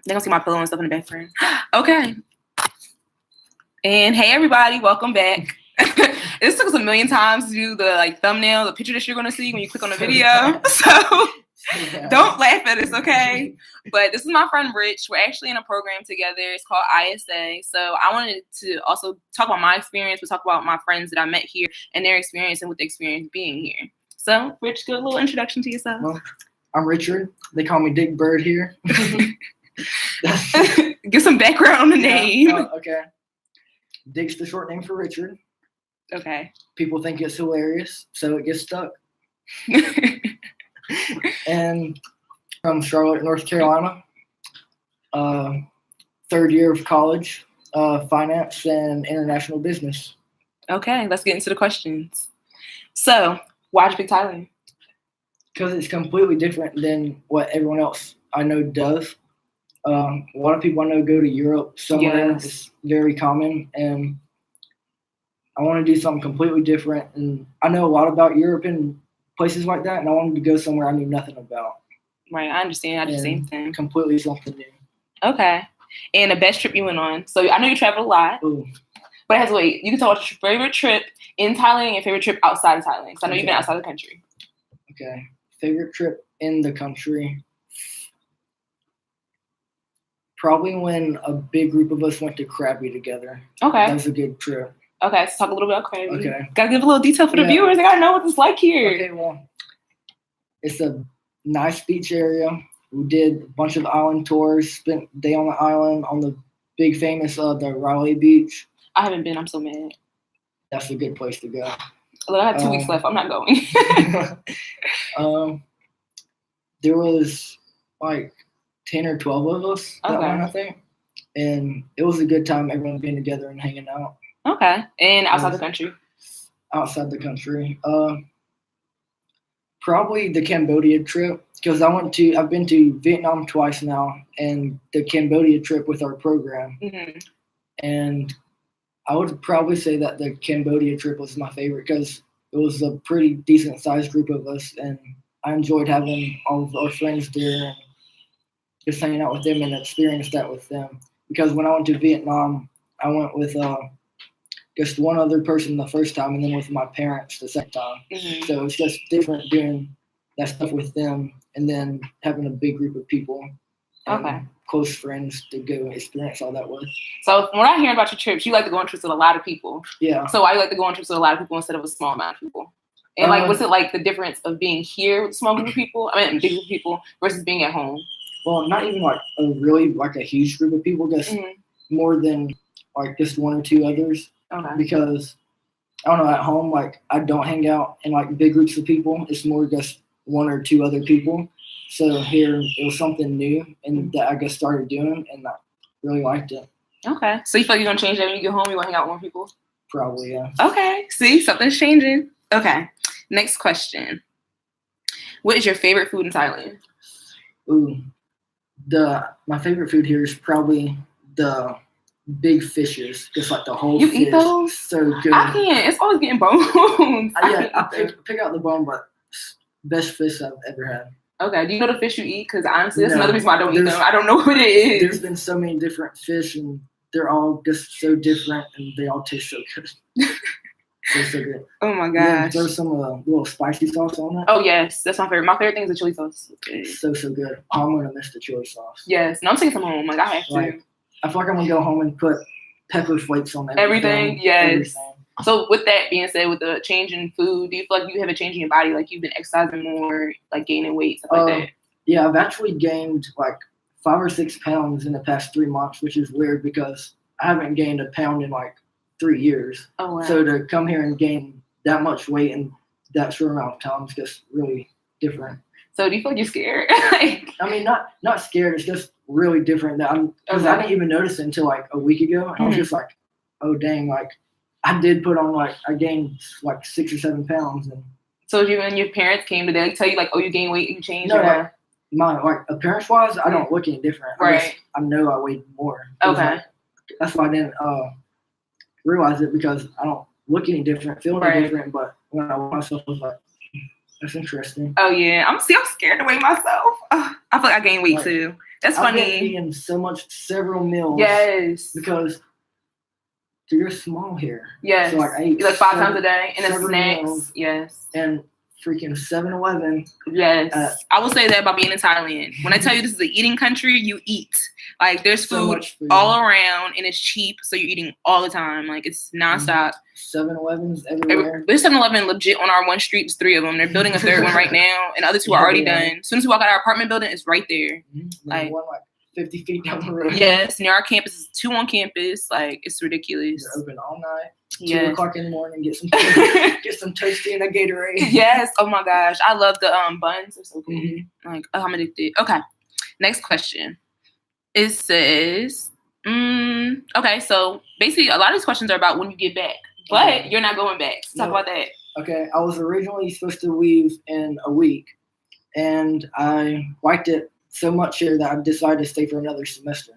They're gonna see my pillow and stuff in the background. Okay. And hey everybody, welcome back. This took us a million times to do the thumbnail, the picture that you're gonna see when you click on the video. So don't laugh at us, okay? But this is my friend Rich. We're actually in a program together. It's called ISA. So I wanted to also talk about my experience, but talk about my friends that I met here and their experience and what the experience being here. So Rich, give a little introduction to yourself. Well, I'm Richard. They call me Dick Bird here. Give some background on the name. Okay. Dick's the short name for Richard. Okay. People think it's hilarious, so it gets stuck. And from Charlotte, North Carolina. Third year of college, finance and international business. Okay, let's get into the questions. So, why'd you pick Thailand? Because it's completely different than what everyone else I know does. A lot of people I know go to Europe. Somewhere it's very common, and I want to do something completely different. And I know a lot about Europe and places like that, and I wanted to go somewhere I knew nothing about. Right, I understand. I do the same thing. Completely something new. Okay. And the best trip you went on. So I know you travel a lot. Ooh. But it has to wait. You can tell us your favorite trip in Thailand and your favorite trip outside of Thailand. Because I know you've been outside the country. Okay. Favorite trip in the country. Probably when a big group of us went to Krabi together. Okay. That was a good trip. Okay, let's talk a little bit about Krabi. Okay. Gotta give a little detail for the viewers. They gotta know what it's like here. Okay, well, it's a nice beach area. We did a bunch of island tours, spent a day on the island on the big famous the Raleigh Beach. I haven't been. I'm so mad. That's a good place to go. Look, I have 2 weeks left. I'm not going. There was 10 or 12 of us that went, I think. And it was a good time, everyone being together and hanging out. Okay. And outside the country? Outside the country. Probably the Cambodia trip, because I've been to Vietnam twice now, and the Cambodia trip with our program. Mm-hmm. And I would probably say that the Cambodia trip was my favorite because it was a pretty decent sized group of us, and I enjoyed having all of our friends there and just hanging out with them and experienced that with them. Because when I went to Vietnam, I went with just one other person the first time and then with my parents the second time. Mm-hmm. So it's just different doing that stuff with them and then having a big group of people and close friends to go experience all that with. So when I hear about your trips, you like to go on trips with a lot of people. Yeah. So why do you like to go on trips with a lot of people instead of a small amount of people? And what's it like the difference of being here with a small group of people, big group of people versus being at home? Well, not even a huge group of people, just more than just one or two others. Okay. Because I don't know, at home, I don't hang out in big groups of people. It's more just one or two other people. So here it was something new and that I just started doing, and I really liked it. Okay. So you feel like you're gonna change that when you get home? You wanna hang out with more people? Probably, yeah. Okay. See, something's changing. Okay. Next question. What is your favorite food in Thailand? Ooh. My favorite food here is probably the big fishes, just the whole fish. You eat those? So good. I can't. It's always getting bones. I pick out the bone, but best fish I've ever had. Okay. Do you know the fish you eat? Because honestly, that's another reason why I don't eat them. I don't know what it is. There's been so many different fish, and they're all just so different, and they all taste so good. So good. Oh my gosh. Throw some little spicy sauce on it. Oh yes, that's my favorite. My favorite thing is the chili sauce. Okay. So good. I'm gonna miss the chili sauce. Yes. No, I'm taking some home. I have to. I feel like I'm gonna go home and put pepper flakes on everything. Yes. Everything. So with that being said, with the change in food, do you feel like you have a change in your body? Like you've been exercising more, gaining weight, stuff like that? Yeah, I've actually gained 5 or 6 pounds in the past 3 months, which is weird because I haven't gained a pound in 3 years. Oh wow. So to come here and gain that much weight in that short amount of time is just really different. So do you feel like you're scared? I mean, not scared. It's just really different. Because I didn't even notice it until a week ago. And I was just oh dang, I did put on I gained 6 or 7 pounds. And so you and your parents came to them tell you oh you gained weight, you changed? No, my appearance wise, I don't look any different. Right. I know I weighed more. Okay. That's why I didn't realize it because I don't look any different, feel any different. But when I watch myself, I was that's interesting. Oh yeah, I'm scared to weigh myself. I feel like I gained weight too. That's I've been funny. eating several meals. Yes. Because you're small here. Yes. So I ate like 5 times a day. And then snacks. Meals, yes. And freaking 7-Eleven. Yes. I will say that about being in Thailand. When I tell you this is an eating country, you eat. Like there's food all around and it's cheap, so you're eating all the time. Like it's nonstop. 7-Elevens everywhere. There's 7-Eleven legit on our one street. There's 3 of them. They're building a 3rd one right now, and the other 2 are already done. As soon as we walk out our apartment building, it's right there. Like one 50 feet down the road. Yes, near our campus. Is 2 on campus. Like it's ridiculous. You're open all night. Yes. 2 o'clock in the morning. Get some toasty and a Gatorade. Yes. Oh my gosh, I love the buns. They're so good. Like I'm addicted. Okay. Next question. It says, okay, so basically a lot of these questions are about when you get back, but you're not going back. So talk about that. Okay, I was originally supposed to leave in a week, and I liked it so much here that I decided to stay for another semester.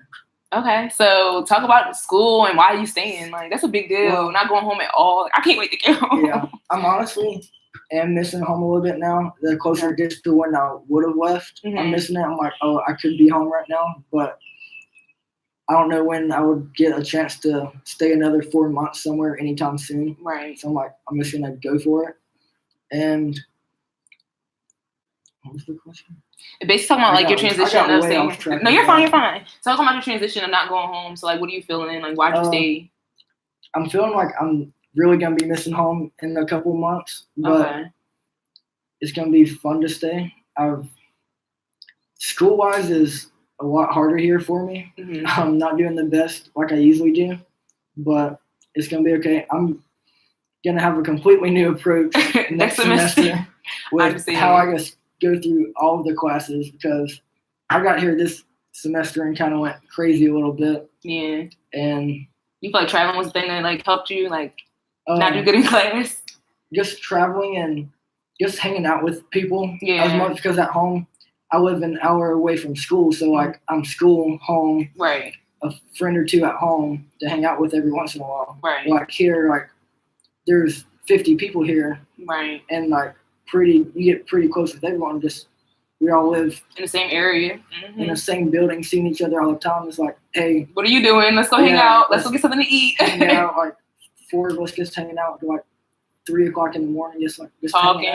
Okay, so talk about school and why are you staying. Like, that's a big deal. Well, not going home at all. I can't wait to get home. Yeah, I'm honestly am missing home a little bit now. The closer it gets to when I would have left, I'm missing it. I'm like, oh, I could be home right now, but I don't know when I would get a chance to stay another 4 months somewhere anytime soon. Right. So I'm like, I'm just going to go for it. And what was the question? Basically talking about like your transition of saying, no, you're fine. So talking about your transition of not going home. So like, what are you feeling? Like, why'd you stay? I'm feeling like I'm really going to be missing home in a couple months, but it's going to be fun to stay. School-wise is a lot harder here for me. I'm not doing the best like I usually do, but it's going to be okay. I'm going to have a completely new approach next semester with how I just go through all of the classes, because I got here this semester and kind of went crazy a little bit. Yeah. And you feel like traveling was the thing that like helped you like not do good in class? Just traveling and just hanging out with people as much, because at home I live an hour away from school, so like I'm school, home, right, a friend or 2 at home to hang out with every once in a while. Right. Like here, like there's 50 people here. Right. And like you get pretty close with everyone. Just we all live in the same area, in the same building, seeing each other all the time. It's like, hey, what are you doing? Let's go hang out. Let's go get something to eat. Hang out, like 4 of us just hanging out to like 3 o'clock in the morning, just talking.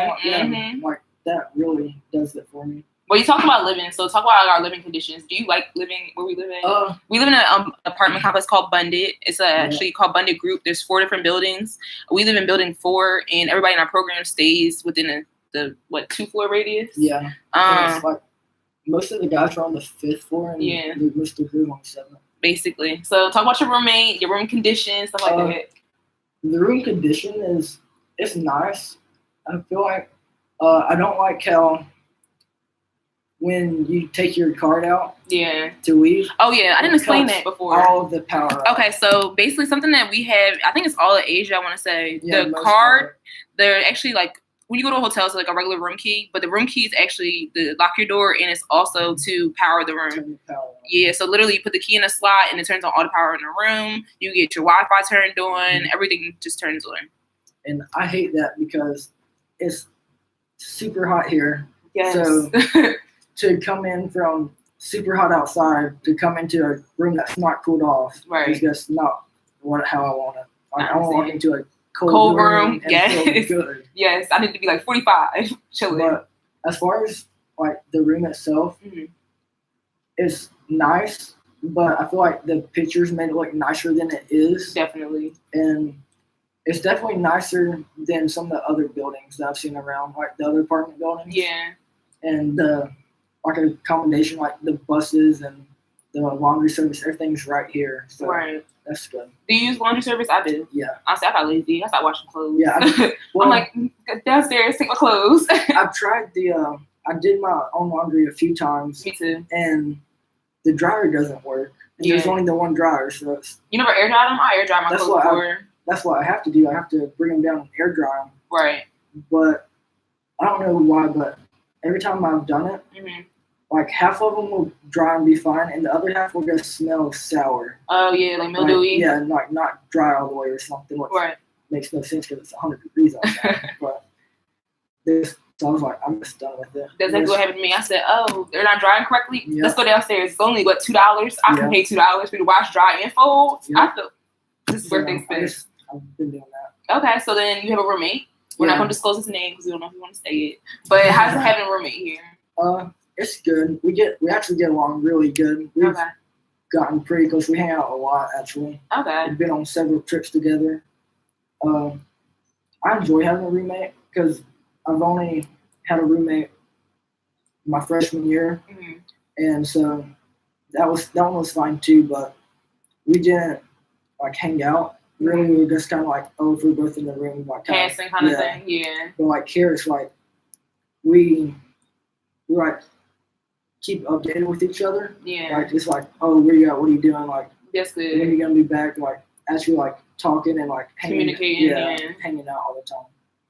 Like that really does it for me. Well, you talked about living, so talk about our living conditions. Do you like living where we live in? We live in an apartment complex called Bundit. It's actually called Bundit Group. There's 4 different buildings. We live in building 4, and everybody in our program stays within the 2-floor radius? Yeah. It's like most of the guys are on the 5th floor, and most of the group on the 7th. Basically. So talk about your roommate, your room conditions, stuff like that. The room condition it's nice. I feel like I don't like how when you take your card out to leave. Oh, yeah. I didn't explain that before. All of the power. Okay, so basically something that we have, I think it's all of Asia, I want to say. The card, they're actually like, when you go to a hotel, it's like a regular room key, but the room key is actually to lock your door, and it's also to power the room. Yeah, so literally you put the key in a slot, and it turns on all the power in the room. You get your Wi-Fi turned on. Everything just turns on. And I hate that because it's super hot here. Yes. So to come in from super hot outside to come into a room that's not cooled off is just not how I want it. Like, I want to walk into a cold room and feel good. Yes, I need to be like 45 chilling. But as far as like the room itself, it's nice, but I feel like the pictures made it look nicer than it is. Definitely. And it's definitely nicer than some of the other buildings that I've seen around, like the other apartment buildings. Yeah. And like a combination, like the buses and the laundry service, everything's right here. So that's good. Do you use laundry service? I do. Yeah. Honestly, I got lazy. I started washing clothes. Yeah. I'm like, downstairs, take my clothes. I've tried I did my own laundry a few times. Me too. And the dryer doesn't work. And there's only the one dryer, so it's... You never air dry them? I air dry my clothes before. That's what I have to do. I have to bring them down and air dry them. Right. But I don't know why, but every time I've done it, like half of them will dry and be fine, and the other half will just smell sour. Oh, yeah, like mildewy? Like not dry all the way or something. Which makes no sense because it's 100 degrees outside. But So I was like, I'm just done with it. That's exactly what happened to me. I said, oh, they're not drying correctly. Yep. Let's go downstairs. It's only, $2? I can pay $2 for you to wash, dry, and fold. Yep. I feel this is where things fit. I've been doing that. Okay, so then you have a roommate. We're not going to disclose his name because we don't know if we want to say it. But how's it having a roommate here? It's good. We actually get along really good. We've gotten pretty close. We hang out a lot, actually. Okay. We've been on several trips together. I enjoy having a roommate because I've only had a roommate my freshman year, and so that one was fine too. But we didn't hang out. Really, we were just kind of if we're both in the room, passing kind of thing. Yeah. But here, it's we keep updated with each other. Yeah. It's oh, where you at? What are you doing? That's good. When are you gonna be back? Actually talking and communicating, hanging out all the time.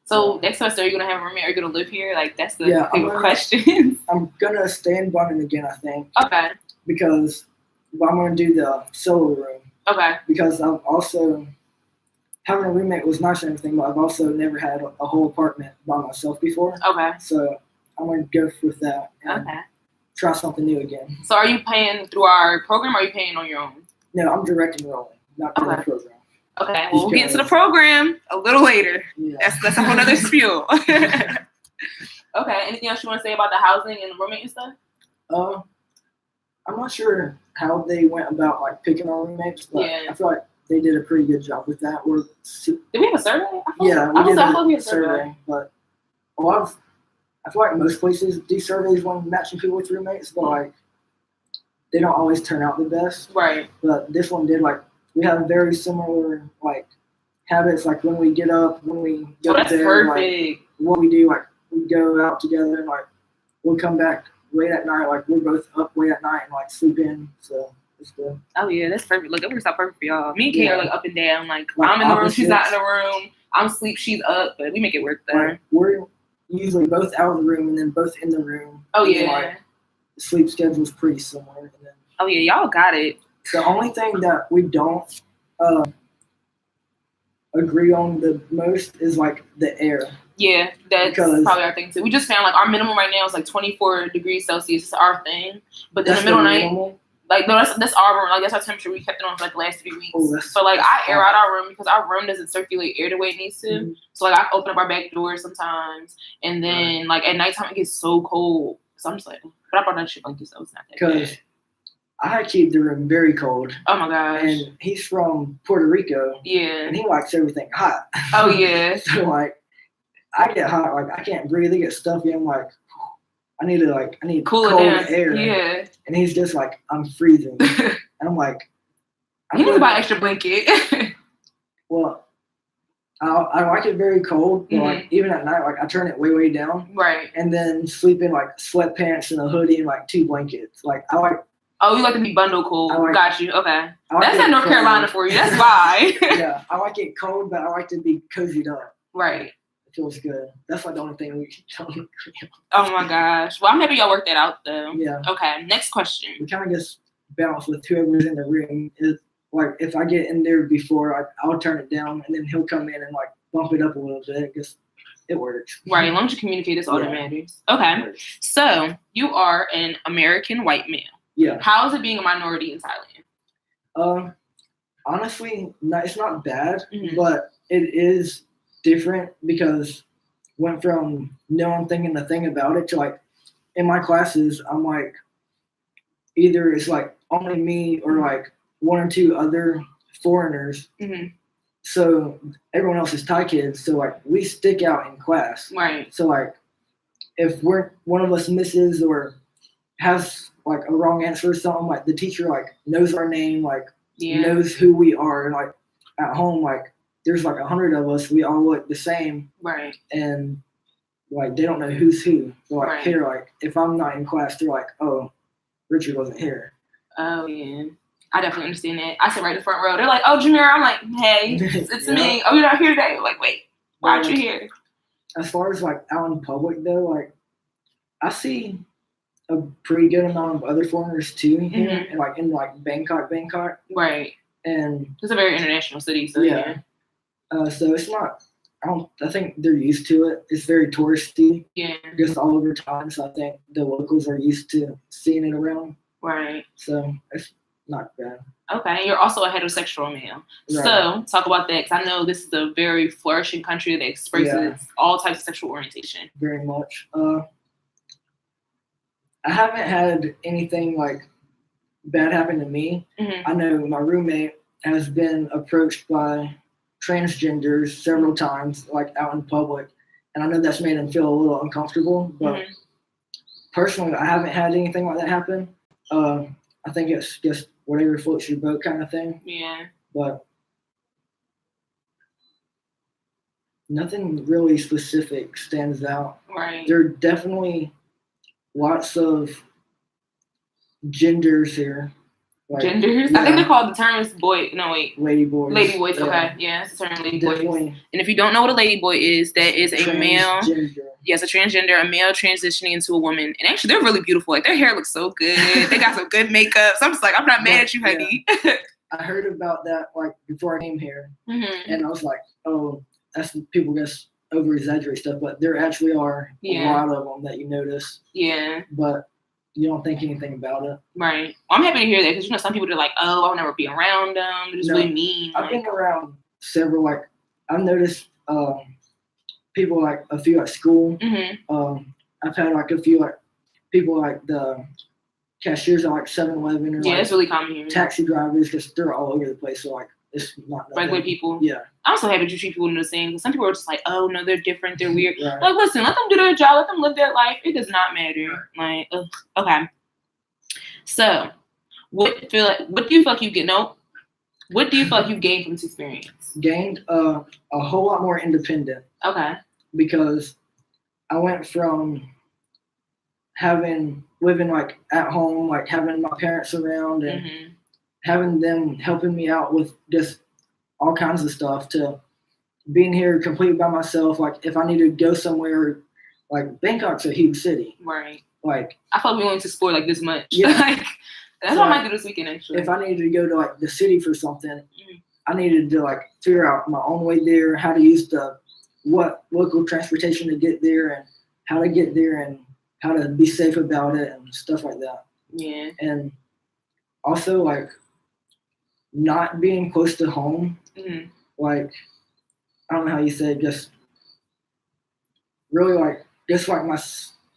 So next semester, are you gonna have a roommate? Are you gonna live here? That's the favorite question. I'm gonna stay in Bunning again, I think. Okay. Because I'm gonna do the solo room. Okay. Because I've also having a roommate was nice and everything, but I've also never had a whole apartment by myself before. Okay. So I'm gonna go with that. And try something new again. So are you paying through our program or are you paying on your own? No, I'm direct enrolling, not through the program. Okay, well, we'll get into the program a little later. Yeah. That's a whole other spiel. Okay, anything else you want to say about the housing and the roommate and stuff? I'm not sure how they went about picking our roommates, but I feel like they did a pretty good job with that. Did we have a survey? We did a survey, but I feel like most places do surveys when matching people with roommates, but they don't always turn out the best. Right. But this one did. We have very similar habits. When we get up, when we go to bed, perfect. What we do. We go out together and we'll come back late at night. We're both up late at night and sleep in. So it's good. Oh yeah, that's perfect. Look, it works out perfect for y'all. Me and Kay are up and down. I'm in the room, she's not in the room. I'm asleep, she's up, but we make it work there. We're usually both out of the room and then both in the room. Oh yeah. The sleep schedule's pretty similar. And then, oh yeah, y'all got it. The only thing that we don't agree on the most is the air. Yeah, that's probably our thing too. We just found our minimum right now is 24 degrees Celsius. It's our thing. But in the middle of the night, no, that's our room. That's our temperature. We kept it on for the last 3 weeks. Oh, so I air out our room because our room doesn't circulate air the way it needs to. Mm-hmm. So I open up our back door sometimes, and then at nighttime it gets so cold. So I'm just but I brought that shit blankets, so it's not that bad. I keep the room very cold. Oh my gosh. And he's from Puerto Rico. Yeah. And he likes everything hot. Oh yeah. So I get hot, I can't breathe, I get stuffy. I'm I need cool cold air. Yeah. And he's just I'm freezing. And I'm you need to buy an extra blanket. Well, I like it very cold, but even at night, I turn it way down. Right. And then sleep in sweatpants and a hoodie and 2 blankets. I like. Oh, you like to be bundle cool. Got you. Okay. That's in North cold. Carolina for you. That's why. Yeah, I like it cold, but I like to be cozied up. Right. It feels good. That's the only thing we don't agree on. Oh my gosh. Well, I'm happy y'all worked that out though. Yeah. Okay. Next question. We kind of just balance with whoever's in the room. Is if I get in there before, I'll turn it down, and then he'll come in and bump it up a little bit. Because it works. Right. As long as you communicate, that's all that matters. Okay. So you are an American white male. Yeah. How is it being a minority in Thailand? Honestly, it's not bad, but it is different because went from no one thinking a thing about it to in my classes, I'm either it's only me or 1 or 2 other foreigners. Mm-hmm. So everyone else is Thai kids. So we stick out in class. Right. So if one of us misses or has a wrong answer or something, the teacher knows our name, knows who we are, and at home there's 100 of us, we all look the same, right? And they don't know who's who. So here, if I'm not in class, they're oh, Richard wasn't here. Oh yeah, I definitely understand that. I sit right in the front row. They're oh, Jameer. I'm hey, it's me. Oh, you're not here today. Wait, why aren't you here? As far as out in public though, I see a pretty good amount of other foreigners too here, and in Bangkok. Right. And it's a very international city, so yeah. So it's not. I think they're used to it. It's very touristy, Yeah. just all over town. So I think the locals are used to seeing it around. Right. So it's not bad. Okay. And you're also a heterosexual male. Right. So talk about that, because I know this is a very flourishing country that expresses all types of sexual orientation. Very much. I haven't had anything like bad happen to me. Mm-hmm. I know my roommate has been approached by transgenders several times, like out in public, and I know that's made him feel a little uncomfortable. But personally, I haven't had anything like that happen. I think it's just whatever floats your boat kind of thing. Yeah. But nothing really specific stands out. Right. There are definitely lots of genders here. Like, genders? Yeah. I think they're called the terms boy. No, wait. Lady boys. Lady boys. Yeah. Okay. Yeah, it's the term lady definitely. boys. And if you don't know what a lady boy is, that is a male. Yes, a transgender, a male transitioning into a woman. And actually, they're really beautiful. Like, their hair looks so good. They got some good makeup. So I'm just like, I'm not mad at you, honey. Yeah. I heard about that like before I came here, and I was like, oh, that's people just over exaggerate stuff, but there actually are a lot of them that you notice. Yeah. But you don't think anything about it. Right. Well, I'm happy to hear that, because some people are like, oh, I'll never be around them. They're just really mean. I've been around several. Like, I've noticed people like a few at school. I've had like a few like people like the cashiers at like 7-Eleven or it's really common here. Taxi drivers, because they're all over the place. So like it's not regular people. Yeah. I'm so happy that you treat people the same, because some people are just like, oh no, they're different, they're weird. Right. Like, listen, let them do their job, let them live their life. It does not matter. Like, okay. So, what do you feel like you get? No. What do you feel like you gained from this experience? Gained a whole lot more independent. Okay. Because I went from living like at home, like having my parents around and having them helping me out with just all kinds of stuff, to being here completely by myself. Like, if I need to go somewhere, like Bangkok's a huge city. Right. Like, I thought we wanted to explore like this much. Yeah. Like, that's what I might do this weekend, actually. If I needed to go to like the city for something, I needed to like figure out my own way there, how to use what local transportation to get there, and how to get there, and how to be safe about it and stuff like that. Yeah. And also like not being close to home. Like, I don't know how you say it, just really like just like my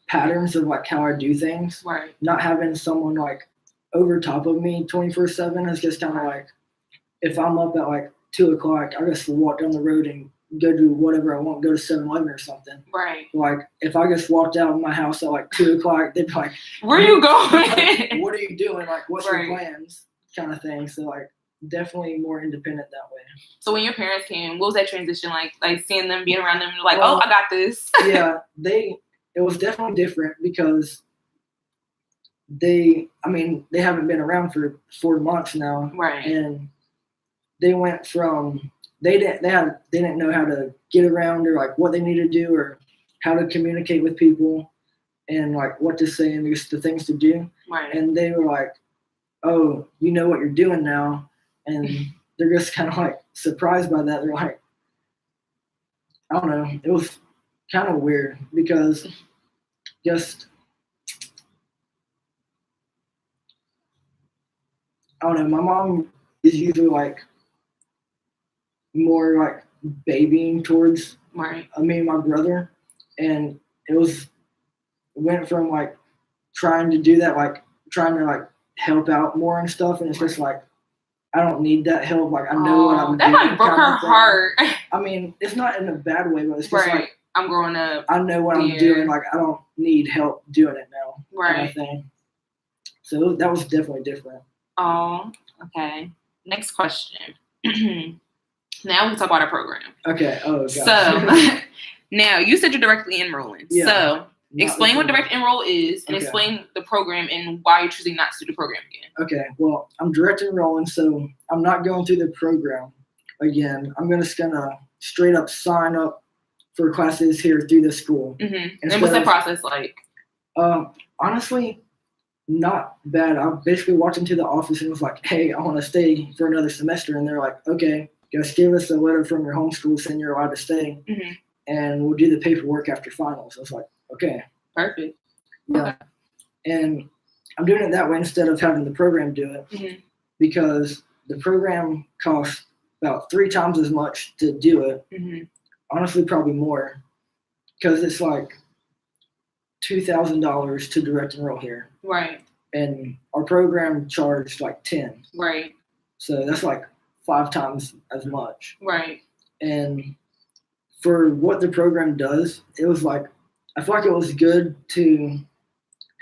patterns of like how I do things. Right. Not having someone like over top of me 24/7 is just kind of like, if I'm up at like 2:00, I just walk down the road and go do whatever I want, go to 7-Eleven or something. Right. Like, if I just walked out of my house at like 2:00, they'd be like, where are you going? Like, what are you doing? Like, what's your plans? Kind of thing. So like, definitely more independent that way. So when your parents came, what was that transition like? Like, seeing them, being around them, like, oh, I got this. Yeah, it was definitely different, because they haven't been around for 4 months now. Right. And they went from they didn't know how to get around, or like what they need to do, or how to communicate with people, and like what to say, and just the things to do. Right. And they were like, oh, you know what you're doing now. And they're just kind of like surprised by that. They're like, I don't know. It was kind of weird, because just, I don't know. My mom is usually like more like babying towards me and my brother. And it went from like trying to do that, like trying to like help out more and stuff. And it's just like, I don't need that help. Like, I know what I'm doing. That might broke her heart. I mean, it's not in a bad way, but it's just like, I'm growing up. I know what I'm doing. Like, I don't need help doing it now. Right. Kind of thing. So that was definitely different. Oh, okay. Next question. Now we can talk about our program. Okay. Oh, gosh. So now you said you're directly enrolling. Yeah. So explain what direct enroll is, and explain the program and why you're choosing not to do the program again. Okay. Well, I'm direct enrolling, so I'm not going through the program again. I'm just gonna straight up sign up for classes here through the school. And what's that process like? Honestly, not bad. I basically walked into the office and was like, hey, I want to stay for another semester. And they're like, okay. just give us a letter from your home school saying you're allowed to stay, and we'll do the paperwork after finals. I was like, okay. Perfect. Yeah. Okay. And I'm doing it that way instead of having the program do it because the program costs about 3 times as much to do it. Honestly, probably more because it's like $2,000 to direct enroll here. Right. And our program charged like 10. Right. So that's like 5 times as much. Right. And for what the program does, it was like, I feel like it was good to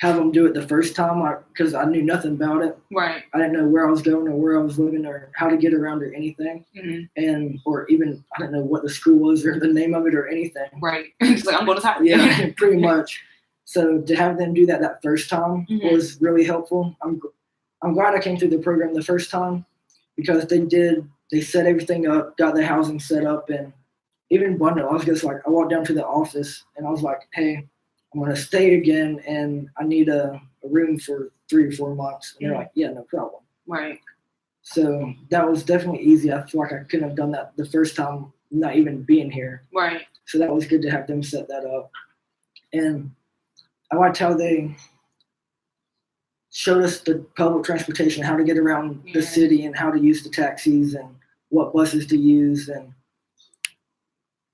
have them do it the first time because I knew nothing about it. Right. I didn't know where I was going or where I was living or how to get around or anything. And, or even, I didn't know what the school was or the name of it or anything. Right. Just like, I'm going to Thailand. Yeah, pretty much. So to have them do that first time was really helpful. I'm glad I came through the program the first time because they set everything up, got the housing set up, and even bundle. I was just like, I walked down to the office and I was like, hey, I'm going to stay again and I need a room for 3 or 4 months. And they're like, yeah, no problem. Right. So that was definitely easy. I feel like I couldn't have done that the first time, not even being here. Right. So that was good to have them set that up. And I liked how they showed us the public transportation, how to get around the city and how to use the taxis and what buses to use. And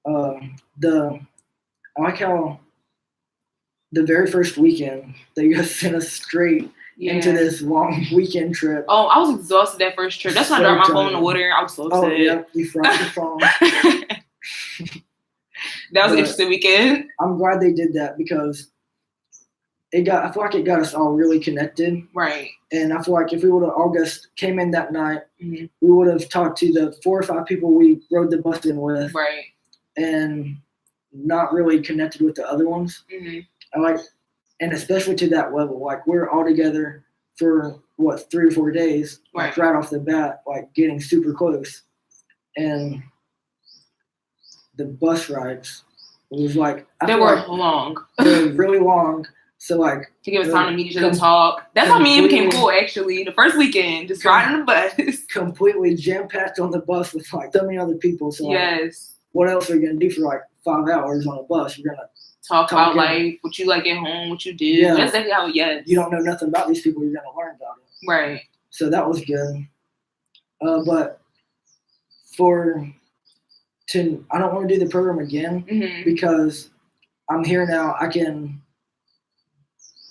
I like how the very first weekend they just sent us straight into this long weekend trip. Oh, I was exhausted that first trip. That's when I dropped my phone in the water. I was so upset. Oh, yeah, you forgot your phone. That was an interesting weekend. I'm glad they did that because I feel like it got us all really connected. Right. And I feel like if we would have all just came in that night, we would have talked to the 4 or 5 people we rode the bus in with. Right. And not really connected with the other ones. And especially to that level, like we're all together for 3 or 4 days, like right off the bat, like getting super close. And the bus rides was like they were long. They were really long. So like to give us time to meet each other and talk. That's how me and became cool actually. The first weekend, just riding the bus. Completely jam packed on the bus with like so many other people. So like, what else are you gonna do for like 5 hours on a bus? You're gonna talk about life, what you like at home, what you do. Yeah. That's exactly how you don't know nothing about these people, you're gonna learn about it. Right. So that was good. But I don't want to do the program again because I'm here now. I can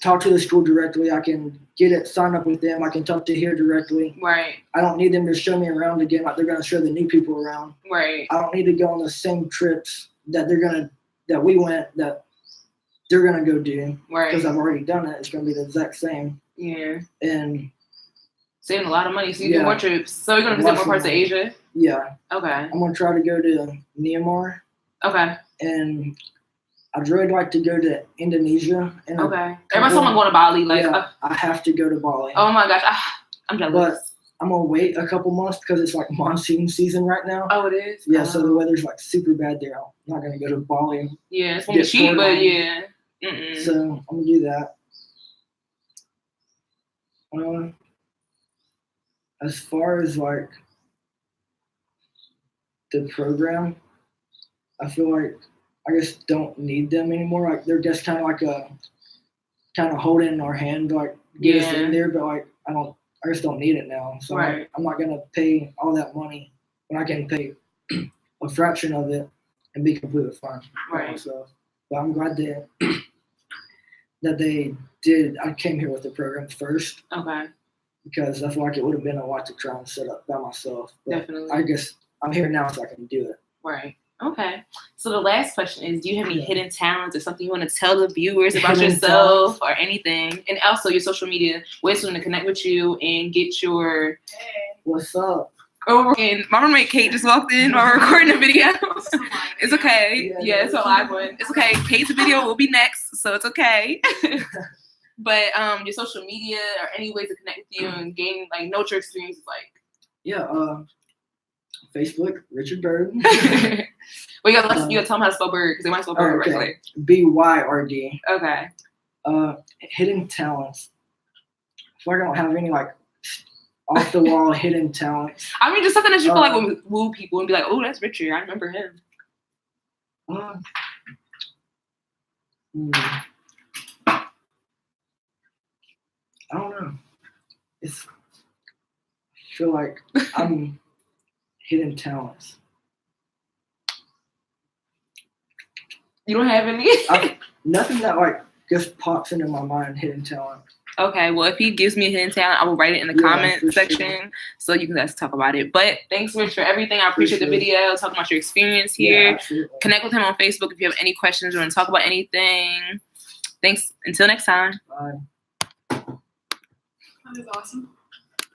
talk to the school directly. I can get it, sign up with them. I can talk to here directly. Right. I don't need them to show me around again like they're going to show the new people around. Right. I don't need to go on the same trips that we went that they're going to go do. Right. Because I've already done it. It's going to be the exact same. Yeah. And saving a lot of money. So you do more trips. So you're going to visit more parts of Asia? Yeah. Okay. I'm going to try to go to Myanmar. Okay. And I'd really like to go to Indonesia. Okay. Every time I'm going to Bali, I have to go to Bali. Oh my gosh, I'm jealous. But I'm gonna wait a couple months because it's like monsoon season right now. Oh, it is. Yeah, so the weather's like super bad there. I'm not gonna go to Bali. Yeah, it's gonna be cheap, but yeah. So I'm gonna do that. As far as like the program, I feel like I just don't need them anymore. Like they're just kind of like holding our hand, like get us in there. But like I just don't need it now. So I'm not gonna pay all that money when I can pay a fraction of it and be completely fine. Right. So, but I'm glad that they did. I came here with the program first. Okay. Because I feel like it would have been a lot to try and set up by myself. But definitely. I guess I'm here now so I can do it. Right. Okay. So the last question is, do you have any hidden talents or something you want to tell the viewers about yourself or anything? And also your social media, ways for them to connect with you and get your... Hey, what's up? Oh, and my roommate Kate just walked in while we're recording the video. It's okay. Yeah, it's a live one. It's okay. Kate's video will be next, so it's okay. But your social media or any ways to connect with you and gain, like, know what your experience is like. Yeah, Facebook, Richard Bird. Well, you gotta tell them how to spell bird because they might spell bird correctly. Byrd. Okay. Hidden talents. I feel like I don't have any like off the wall hidden talents. I mean, just something that you feel like would woo people and be like, oh, that's Richard. I remember him. I don't know. I feel like I'm hidden talents. You don't have any? Nothing that like just pops into my mind. Hidden talent. Okay, well, if he gives me a hidden talent, I will write it in the comment section so you can guys talk about it. But thanks, Rich, for everything. I appreciate the video, talking about your experience here. Yeah, connect with him on Facebook if you have any questions or want to talk about anything. Thanks. Until next time. Bye. That is awesome.